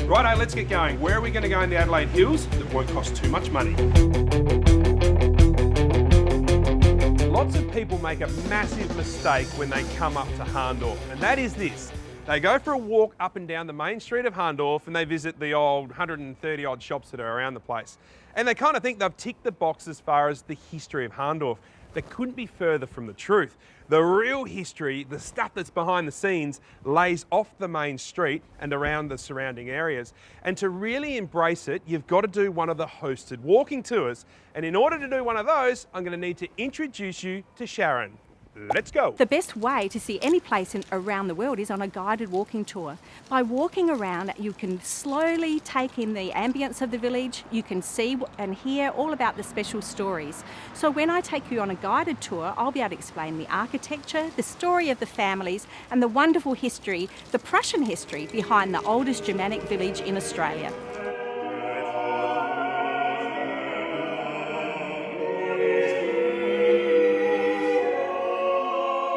Righto, let's get going. Where are we going to go in the Adelaide Hills that won't cost too much money? Lots of people make a massive mistake when they come up to Hahndorf, and that is this. They go for a walk up and down the main street of Hahndorf and they visit the old 130 odd shops that are around the place. And they kind of think they've ticked the box as far as the history of Hahndorf. They couldn't be further from the truth. The real history, the stuff that's behind the scenes, lays off the main street and around the surrounding areas. And to really embrace it, you've got to do one of the hosted walking tours. And in order to do one of those, I'm going to need to introduce you to Sharon. Let's go. The best way to see any place around the world is on a guided walking tour. By walking around, you can slowly take in the ambience of the village. You can see and hear all about the special stories. So when I take you on a guided tour, I'll be able to explain the architecture, the story of the families, and the wonderful history, the Prussian history behind the oldest Germanic village in Australia.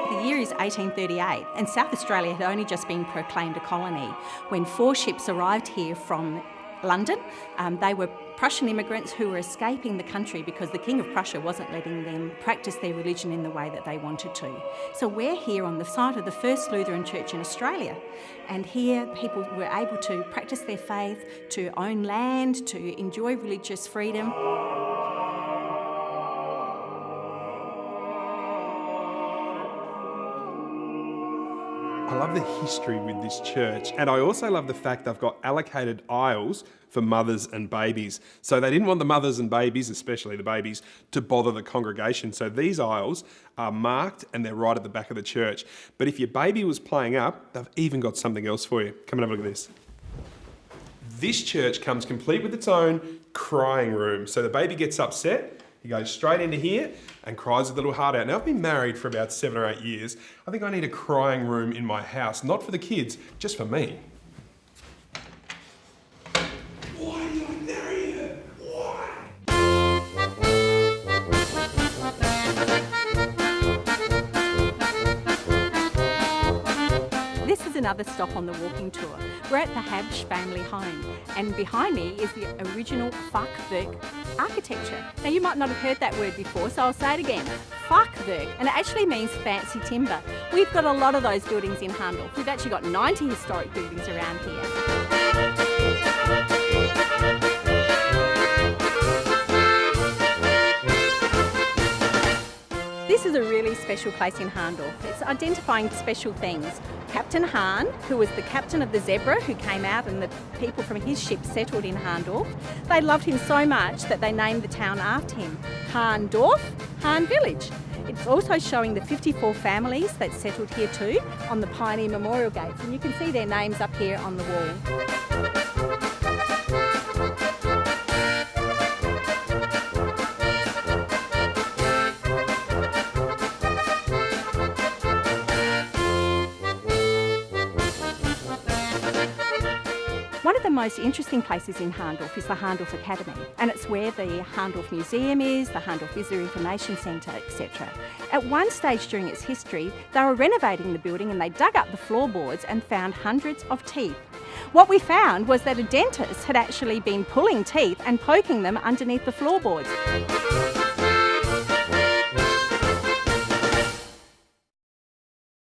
The year is 1838 and South Australia had only just been proclaimed a colony when 4 ships arrived here from London. They were Prussian immigrants who were escaping the country because the King of Prussia wasn't letting them practice their religion in the way that they wanted to. So we're here on the site of the first Lutheran church in Australia, and here people were able to practice their faith, to own land, to enjoy religious freedom. I love the history with this church, and I also love the fact they've got allocated aisles for mothers and babies. So they didn't want the mothers and babies, especially the babies, to bother the congregation. So these aisles are marked and they're right at the back of the church. But if your baby was playing up, they've even got something else for you. Come and have a look at this. This church comes complete with its own crying room. So the baby gets upset, he goes straight into here and cries his little heart out. Now, I've been married for about 7 or 8 years. I think I need a crying room in my house, not for the kids, just for me. Why did I marry her? Why? This is another stop on the walking tour. We're at the Habsch family home, and behind me is the original Fachwerk architecture. Now, you might not have heard that word before, so I'll say it again. Fachwerk, and it actually means fancy timber. We've got a lot of those buildings in Hahndorf. We've actually got 90 historic buildings around here. This is a really special place in Hahndorf. It's identifying special things. Captain Hahn, who was the captain of the Zebra, who came out and the people from his ship settled in Hahndorf, they loved him so much that they named the town after him. Hahndorf, Hahn Village. It's also showing the 54 families that settled here too on the Pioneer Memorial Gates, and you can see their names up here on the wall. One of the most interesting places in Hahndorf is the Hahndorf Academy, and it's where the Hahndorf Museum is, the Hahndorf Visitor Information Centre, etc. At one stage during its history, they were renovating the building and they dug up the floorboards and found hundreds of teeth. What we found was that a dentist had actually been pulling teeth and poking them underneath the floorboards.